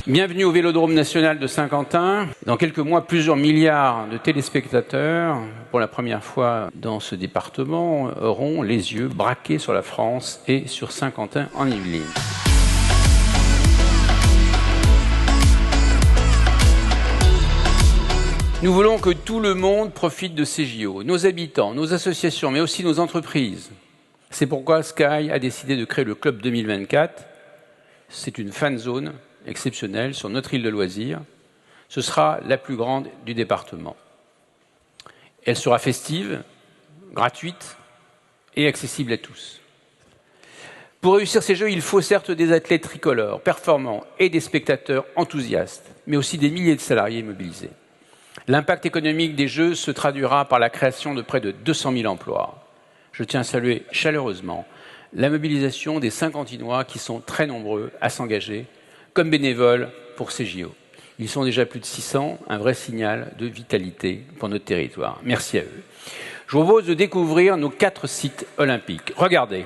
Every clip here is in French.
Bienvenue au Vélodrome national de Saint-Quentin. Dans quelques mois, plusieurs milliards de téléspectateurs, pour la première fois dans ce département, auront les yeux braqués sur la France et sur Saint-Quentin en Yvelines. Nous voulons que tout le monde profite de ces JO, nos habitants, nos associations, mais aussi nos entreprises. C'est pourquoi Sky a décidé de créer le Club 2024. C'est une fan zone exceptionnelle sur notre île de loisirs. Ce sera la plus grande du département. Elle sera festive, gratuite et accessible à tous. Pour réussir ces Jeux, il faut certes des athlètes tricolores, performants et des spectateurs enthousiastes, mais aussi des milliers de salariés mobilisés. L'impact économique des Jeux se traduira par la création de près de 200 000 emplois. Je tiens à saluer chaleureusement la mobilisation des Saint-Quentinois qui sont très nombreux à s'engager comme bénévoles pour ces JO. Ils sont déjà plus de 600, un vrai signal de vitalité pour notre territoire. Merci à eux. Je vous propose de découvrir nos 4 sites olympiques. Regardez.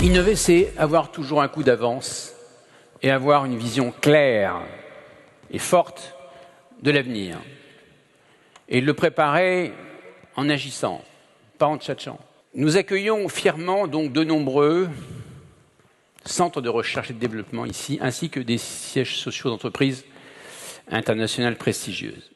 Innover, c'est avoir toujours un coup d'avance et avoir une vision claire et forte de l'avenir. Et le préparer en agissant, pas en tchatchant. Nous accueillons fièrement donc de nombreux centres de recherche et de développement ici, ainsi que des sièges sociaux d'entreprises internationales prestigieuses.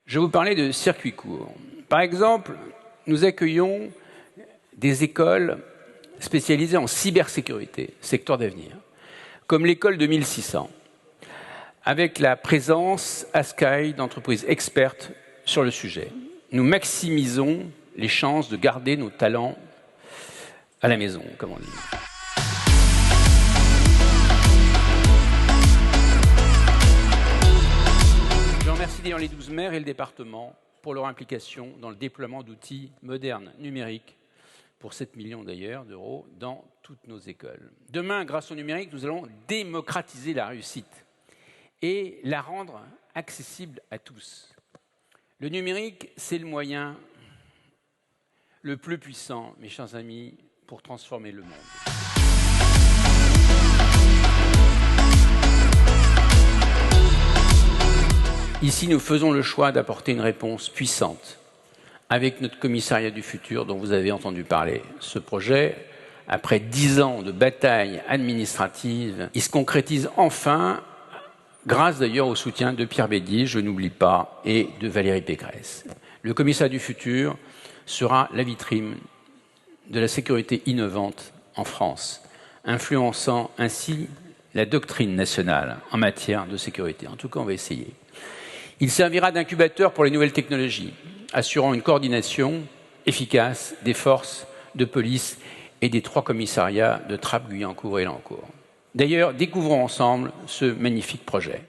Je vais vous parler de circuits courts. Par exemple, nous accueillons des écoles spécialisées en cybersécurité, secteur d'avenir, comme l'école de 1600, avec la présence à Sky d'entreprises expertes sur le sujet. Nous maximisons les chances de garder nos talents à la maison, comme on dit. Je remercie d'ailleurs les 12 maires et le département pour leur implication dans le déploiement d'outils modernes numériques, pour 7 millions d'ailleurs d'euros, dans toutes nos écoles. Demain, grâce au numérique, nous allons démocratiser la réussite et la rendre accessible à tous. Le numérique, c'est le moyen le plus puissant, mes chers amis, pour transformer le monde. Ici, nous faisons le choix d'apporter une réponse puissante avec notre commissariat du futur dont vous avez entendu parler. Ce projet, après 10 ans de bataille administrative, il se concrétise enfin, grâce d'ailleurs au soutien de Pierre Bédier, je n'oublie pas, et de Valérie Pécresse. Le commissariat du futur sera la vitrine de la sécurité innovante en France, influençant ainsi la doctrine nationale en matière de sécurité. En tout cas, on va essayer. Il servira d'incubateur pour les nouvelles technologies, assurant une coordination efficace des forces de police et des 3 commissariats de Trappes, Guyancourt et Lancourt. D'ailleurs, découvrons ensemble ce magnifique projet.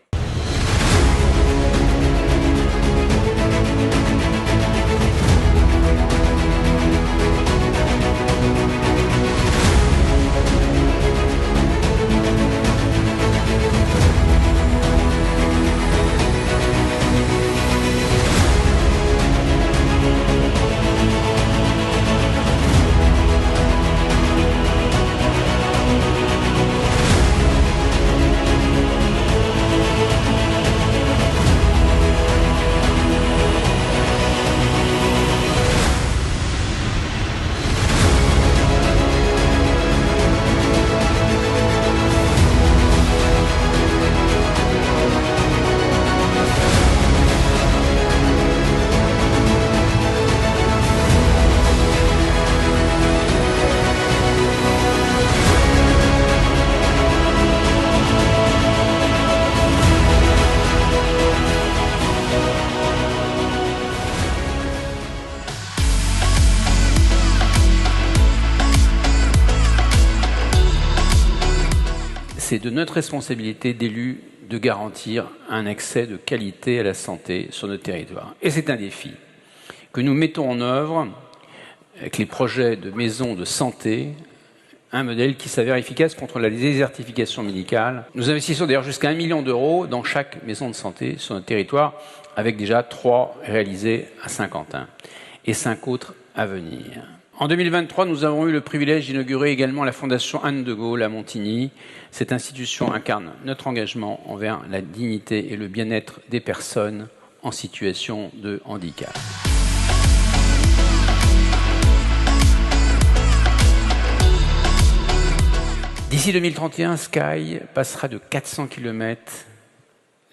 C'est de notre responsabilité d'élus de garantir un accès de qualité à la santé sur notre territoire. Et c'est un défi que nous mettons en œuvre avec les projets de maisons de santé, un modèle qui s'avère efficace contre la désertification médicale. Nous investissons d'ailleurs jusqu'à 1 million d'euros dans chaque maison de santé sur notre territoire, avec déjà 3 réalisées à Saint-Quentin et 5 autres à venir. En 2023, nous avons eu le privilège d'inaugurer également la Fondation Anne de Gaulle à Montigny. Cette institution incarne notre engagement envers la dignité et le bien-être des personnes en situation de handicap. D'ici 2031, Sky passera de 400 km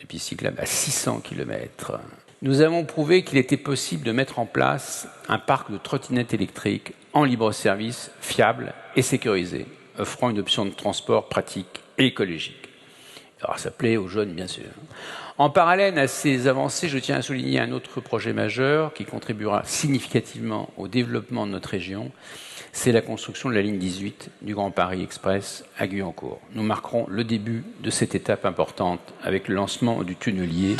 de pistes cyclables à 600 km. Nous avons prouvé qu'il était possible de mettre en place un parc de trottinettes électriques en libre service, fiable et sécurisé, offrant une option de transport pratique et écologique. Alors ça plaît aux jeunes, bien sûr. En parallèle à ces avancées, je tiens à souligner un autre projet majeur qui contribuera significativement au développement de notre région. C'est la construction de la ligne 18 du Grand Paris Express à Guyancourt. Nous marquerons le début de cette étape importante avec le lancement du tunnelier.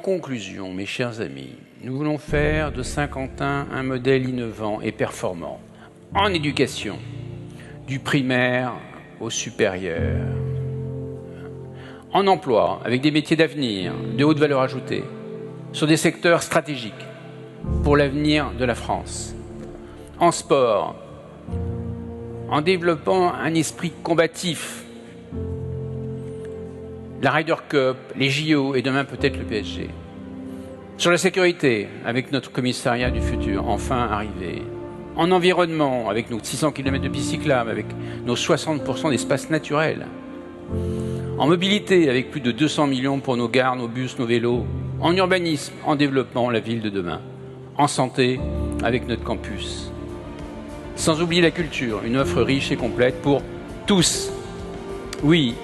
conclusion, mes chers amis, nous voulons faire de Saint-Quentin un modèle innovant et performant en éducation, du primaire au supérieur, en emploi, avec des métiers d'avenir, de haute valeur ajoutée, sur des secteurs stratégiques pour l'avenir de la France, en sport, en développant un esprit combatif, la Ryder Cup, les JO et demain peut-être le PSG. Sur la sécurité, avec notre commissariat du futur, enfin arrivé. En environnement, avec nos 600 km de pistes cyclables, avec nos 60% d'espaces naturels. En mobilité, avec plus de 200 millions pour nos gares, nos bus, nos vélos. En urbanisme, en développant la ville de demain. En santé, avec notre campus. Sans oublier la culture, une offre riche et complète pour tous. Oui,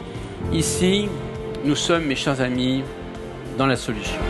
ici, nous sommes, mes chers amis, dans la solution.